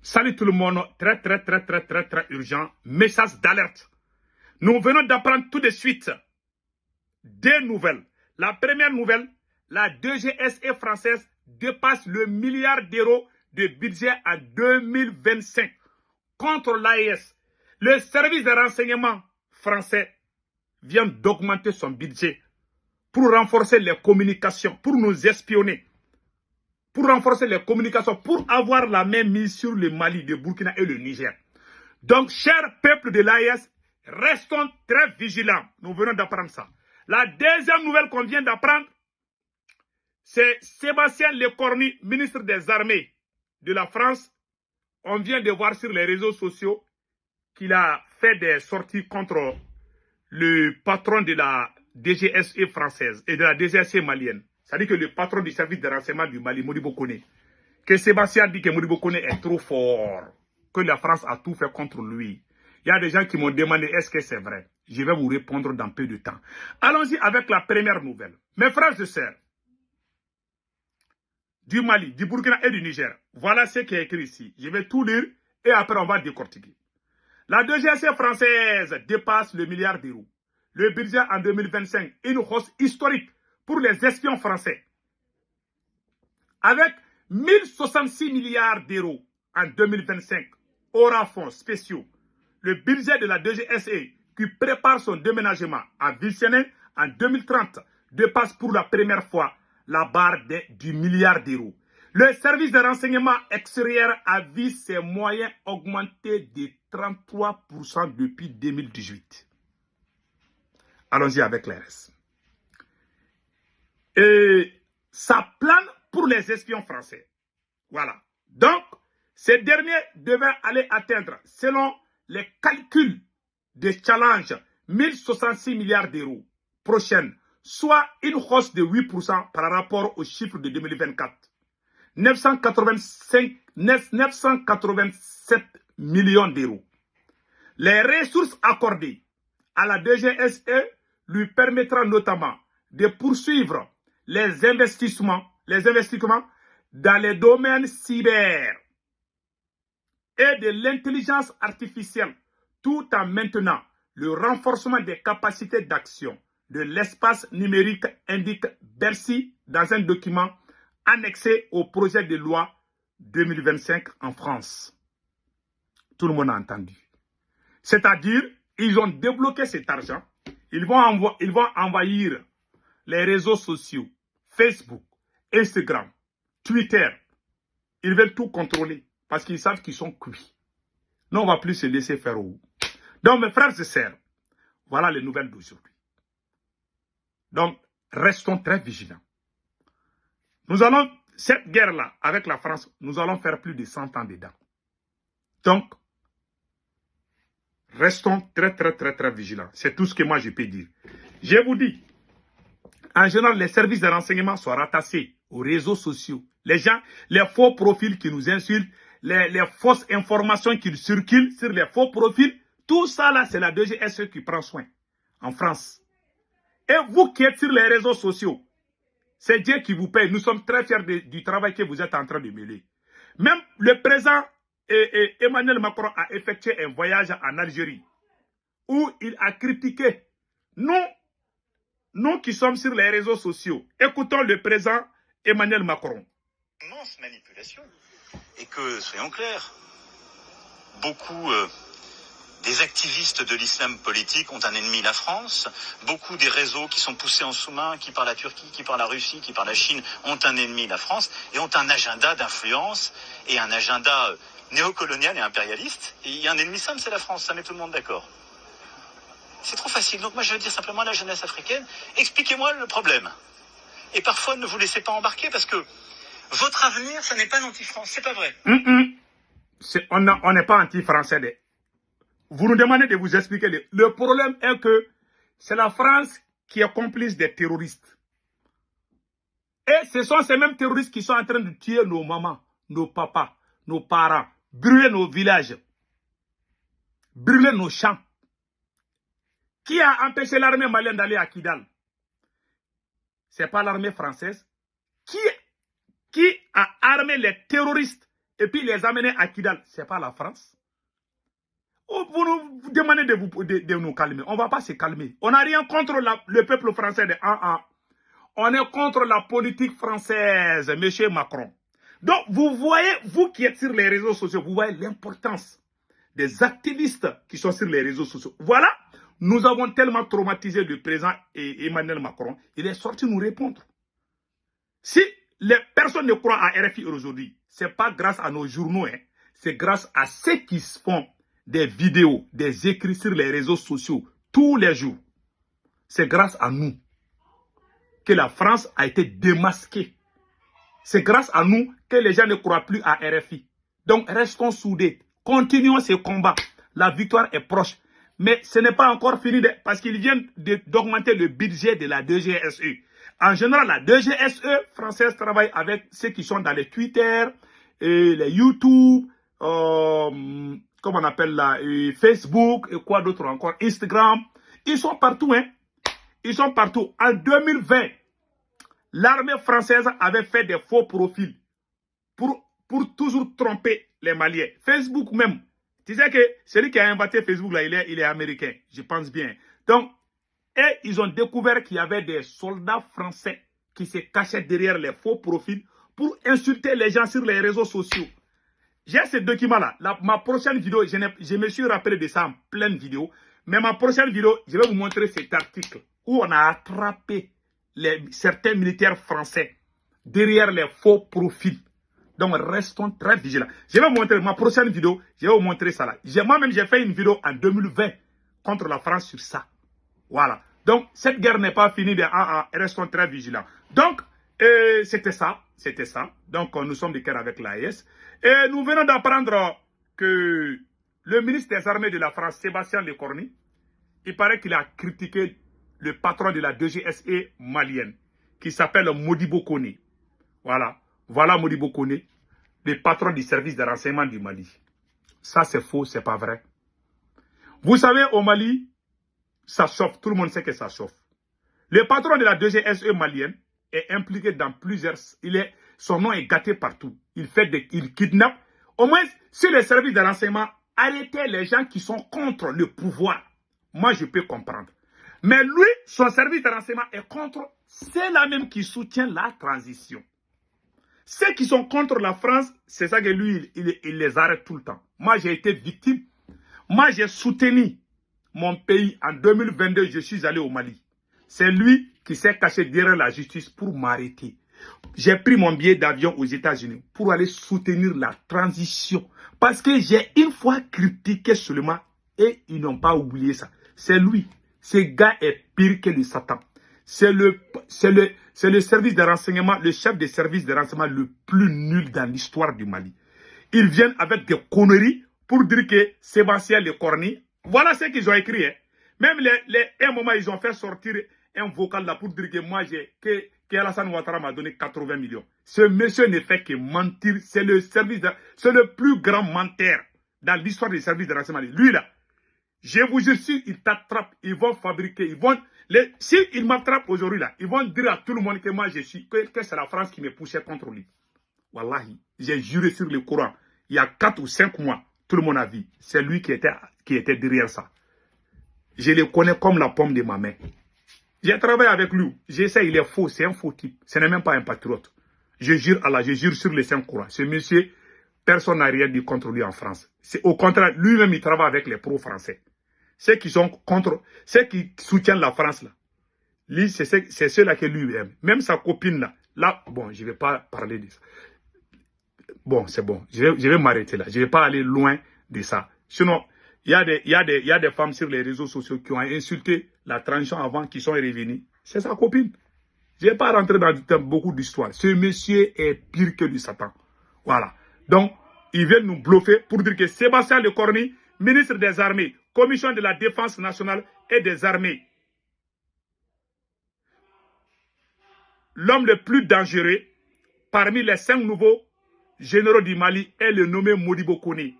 Salut tout le monde, très urgent, message d'alerte. Nous venons d'apprendre tout de suite deux nouvelles. La première nouvelle, la DGSE française dépasse le milliard d'euros de budget en 2025 contre l'AES. Le service de renseignement français vient d'augmenter son budget pour renforcer les communications, pour nous espionner. Pour renforcer les communications, pour avoir la main mise sur le Mali, le Burkina et le Niger. Donc, chers peuples de l'AES, restons très vigilants. Nous venons d'apprendre ça. La deuxième nouvelle qu'on vient d'apprendre, c'est Sébastien Lecornu, ministre des Armées de la France. On vient de voir sur les réseaux sociaux qu'il a fait des sorties contre le patron de la DGSE française et de la DGSE malienne. C'est-à-dire que le patron du service de renseignement du Mali, Modibo Kone, que Sébastien dit que Modibo Kone est trop fort, que la France a tout fait contre lui. Il y a des gens qui m'ont demandé, est-ce que c'est vrai? Je vais vous répondre dans peu de temps. Allons-y avec la première nouvelle. Mes frères et sœurs, du Mali, du Burkina et du Niger, voilà ce qui est écrit ici. Je vais tout lire et après on va décortiquer. La DGSE française dépasse le milliard d'euros. Le budget en 2025, une hausse historique pour les espions français. Avec 1066 milliards d'euros en 2025, aura fonds spéciaux. Le budget de la DGSE, qui prépare son déménagement à Villeneuve en 2030, dépasse pour la première fois la barre du milliard d'euros. Le service de renseignement extérieur a vu ses moyens augmenter de 33% depuis 2018. Allons-y avec les restes. Et ça plane pour les espions français. Voilà. Donc, ces derniers devaient aller atteindre, selon les calculs de challenge, 1066 milliards d'euros prochaine, soit une hausse de 8% par rapport au chiffre de 2024. 987 millions d'euros. Les ressources accordées à la DGSE lui permettront notamment de poursuivre les investissements dans les domaines cyber et de l'intelligence artificielle, tout en maintenant le renforcement des capacités d'action de l'espace numérique, indique Bercy dans un document annexé au projet de loi 2025 en France. Tout le monde a entendu. C'est-à-dire, ils ont débloqué cet argent, ils vont envahir les réseaux sociaux, Facebook, Instagram, Twitter. Ils veulent tout contrôler parce qu'ils savent qu'ils sont cuits. Nous, on ne va plus se laisser faire au bout. Donc, mes frères et sœurs, voilà les nouvelles d'aujourd'hui. Donc, restons très vigilants. Nous allons, cette guerre-là, avec la France, nous allons faire plus de 100 ans dedans. Donc, restons très vigilants. C'est tout ce que moi je peux dire. Je vous dis, en général, les services de renseignement sont rattachés aux réseaux sociaux. Les gens, les faux profils qui nous insultent, les fausses informations qui circulent sur les faux profils, tout ça là, c'est la DGSE qui prend soin en France. Et vous qui êtes sur les réseaux sociaux, c'est Dieu qui vous paye. Nous sommes très fiers du travail que vous êtes en train de mener. Même le président Emmanuel Macron a effectué un voyage en Algérie où il a critiqué nous qui sommes sur les réseaux sociaux. Écoutons le président Emmanuel Macron. Immense manipulation. Et que, soyons clairs, beaucoup des activistes de l'islam politique ont un ennemi, la France. Beaucoup des réseaux qui sont poussés en sous-main, qui par la Turquie, qui par la Russie, qui par la Chine, ont un ennemi, la France, et ont un agenda d'influence et un agenda néocolonial et impérialiste. Et il y a un ennemi simple, c'est la France, ça met tout le monde d'accord. C'est trop facile. Donc moi je veux dire simplement à la jeunesse africaine, expliquez-moi le problème. Et parfois ne vous laissez pas embarquer parce que votre avenir, ça n'est pas l'anti-France, c'est pas vrai. On n'est pas anti-français. Vous nous demandez de vous expliquer. Le problème est que c'est la France qui est complice des terroristes. Et ce sont ces mêmes terroristes qui sont en train de tuer nos mamans, nos papas, nos parents, brûler nos villages, brûler nos champs. Qui a empêché l'armée malienne d'aller à Kidal? Ce n'est pas l'armée française. Qui a armé les terroristes et puis les amener à Kidal. Ce n'est pas la France. Oh, vous nous demandez de nous calmer. On ne va pas se calmer. On n'a rien contre le peuple français de 1-1. On est contre la politique française, M. Macron. Donc, vous voyez, vous qui êtes sur les réseaux sociaux, vous voyez l'importance des activistes qui sont sur les réseaux sociaux. Voilà, nous avons tellement traumatisé le président Emmanuel Macron, il est sorti nous répondre. Si les personnes ne croient à RFI aujourd'hui, ce n'est pas grâce à nos journaux, hein, c'est grâce à ceux qui font des vidéos, des écrits sur les réseaux sociaux tous les jours. C'est grâce à nous que la France a été démasquée. C'est grâce à nous que les gens ne croient plus à RFI. Donc, restons soudés. Continuons ce combat. La victoire est proche. Mais ce n'est pas encore fini parce qu'ils viennent d'augmenter le budget de la DGSE. En général, la DGSE française travaille avec ceux qui sont dans les Twitter, les YouTube, comment on appelle là, Facebook, et quoi d'autre encore, Instagram. Ils sont partout, hein. Ils sont partout. En 2020, l'armée française avait fait des faux profils pour toujours tromper les Maliens. Facebook même. Tu sais que celui qui a inventé Facebook, là, il est américain. Je pense bien. Donc, et ils ont découvert qu'il y avait des soldats français qui se cachaient derrière les faux profils pour insulter les gens sur les réseaux sociaux. J'ai ce document-là. Ma prochaine vidéo, je me suis rappelé de ça en pleine vidéo. Mais ma prochaine vidéo, je vais vous montrer cet article où on a attrapé certains militaires français derrière les faux profils. Donc, restons très vigilants. Je vais vous montrer ma prochaine vidéo. Je vais vous montrer ça là. Moi-même, j'ai fait une vidéo en 2020 contre la France sur ça. Voilà. Donc, cette guerre n'est pas finie. Restons très vigilants. Donc, c'était ça. C'était ça. Donc, nous sommes de cœur avec l'AES. Et nous venons d'apprendre que le ministre des Armées de la France, Sébastien Lecornu, il paraît qu'il a critiqué le patron de la DGSE malienne, qui s'appelle Modibo Koné. Voilà. Voilà Modibo Koné, le patron du service de renseignement du Mali. Ça, c'est faux, c'est pas vrai. Vous savez, au Mali, ça chauffe. Tout le monde sait que ça chauffe. Le patron de la DGSE malienne est impliqué dans plusieurs... son nom est gâté partout. Il kidnappe. Au moins, si le service de renseignement arrêtait les gens qui sont contre le pouvoir, moi, je peux comprendre. Mais lui, son service de renseignement est contre. C'est la même qui soutient la transition. Ceux qui sont contre la France, c'est ça que lui, il les arrête tout le temps. Moi, j'ai été victime. Moi, j'ai soutenu mon pays. En 2022, je suis allé au Mali. C'est lui qui s'est caché derrière la justice pour m'arrêter. J'ai pris mon billet d'avion aux États-Unis pour aller soutenir la transition. Parce que j'ai une fois critiqué seulement et ils n'ont pas oublié ça. C'est lui. Ce gars est pire que le Satan. C'est le service de renseignement, le chef des services de renseignement le plus nul dans l'histoire du Mali. Ils viennent avec des conneries pour dire que Sébastien Lecornu, voilà ce qu'ils ont écrit. Hein. Même un moment, ils ont fait sortir un vocal là pour dire que moi, que Alassane Ouattara m'a donné 80 millions. Ce monsieur ne fait que mentir. C'est le plus grand menteur dans l'histoire des services de renseignement. Lui là, je vous jure, s'ils t'attrapent, ils vont fabriquer, s'ils m'attrapent aujourd'hui là, ils vont dire à tout le monde que moi que c'est la France qui me poussait contre lui. Wallahi, j'ai juré sur le Coran, il y a 4 ou 5 mois, tout le monde a vu, c'est lui qui était derrière ça. Je le connais comme la pomme de ma main. J'ai travaillé avec lui, j'essaie, il est faux, c'est un faux type, ce n'est même pas un patriote. Je jure Allah, je jure sur le Saint-Coran, ce monsieur, personne n'a rien dit contre lui en France. Au contraire, lui-même il travaille avec les pro-français. Ceux qui sont contre, ceux qui soutiennent la France, là, lui, c'est ceux-là que lui aime. Même sa copine, là, bon, je ne vais pas parler de ça. Bon, c'est bon, je vais m'arrêter là. Je ne vais pas aller loin de ça. Sinon, il y a des femmes sur les réseaux sociaux qui ont insulté la transition avant, qui sont revenues. C'est sa copine. Je ne vais pas rentrer dans beaucoup d'histoires. Ce monsieur est pire que du Satan. Voilà. Donc, ils viennent nous bluffer pour dire que Sébastien Lecornu, ministre des Armées, Commission de la Défense nationale et des Armées, l'homme le plus dangereux parmi les 5 nouveaux généraux du Mali est le nommé Modibo Koné.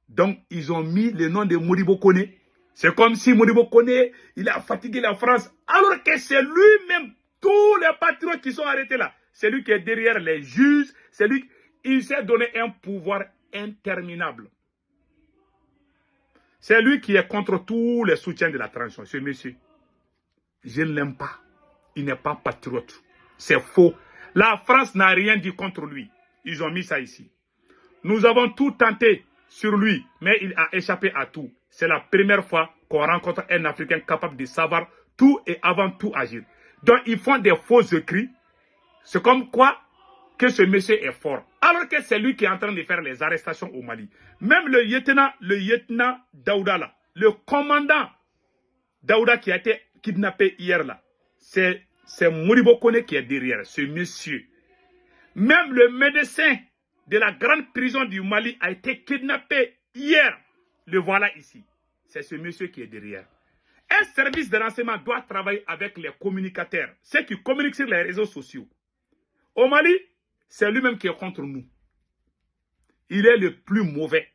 Donc, ils ont mis le nom de Modibo Koné. C'est comme si Modibo Koné, il a fatigué la France, alors que c'est lui-même, tous les patriotes qui sont arrêtés là, c'est lui qui est derrière les juges, c'est lui. Il s'est donné un pouvoir interminable. C'est lui qui est contre tous les soutiens de la transition, ce monsieur. Je ne l'aime pas. Il n'est pas patriote. C'est faux. La France n'a rien dit contre lui. Ils ont mis ça ici. Nous avons tout tenté sur lui, mais il a échappé à tout. C'est la première fois qu'on rencontre un Africain capable de savoir tout et avant tout agir. Donc, ils font des faux écrits. C'est comme quoi que ce monsieur est fort. Alors que c'est lui qui est en train de faire les arrestations au Mali. Même le lieutenant Daouda là, le commandant Daouda qui a été kidnappé hier là, c'est Modibo Kone qui est derrière, ce monsieur. Même le médecin de la grande prison du Mali a été kidnappé hier. Le voilà ici. C'est ce monsieur qui est derrière. Un service de renseignement doit travailler avec les communicateurs, ceux qui communiquent sur les réseaux sociaux. Au Mali, c'est lui-même qui est contre nous. Il est le plus mauvais.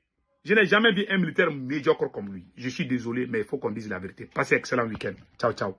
Je n'ai jamais vu un militaire médiocre comme lui. Je suis désolé, mais il faut qu'on dise la vérité. Passez un excellent week-end. Ciao, ciao.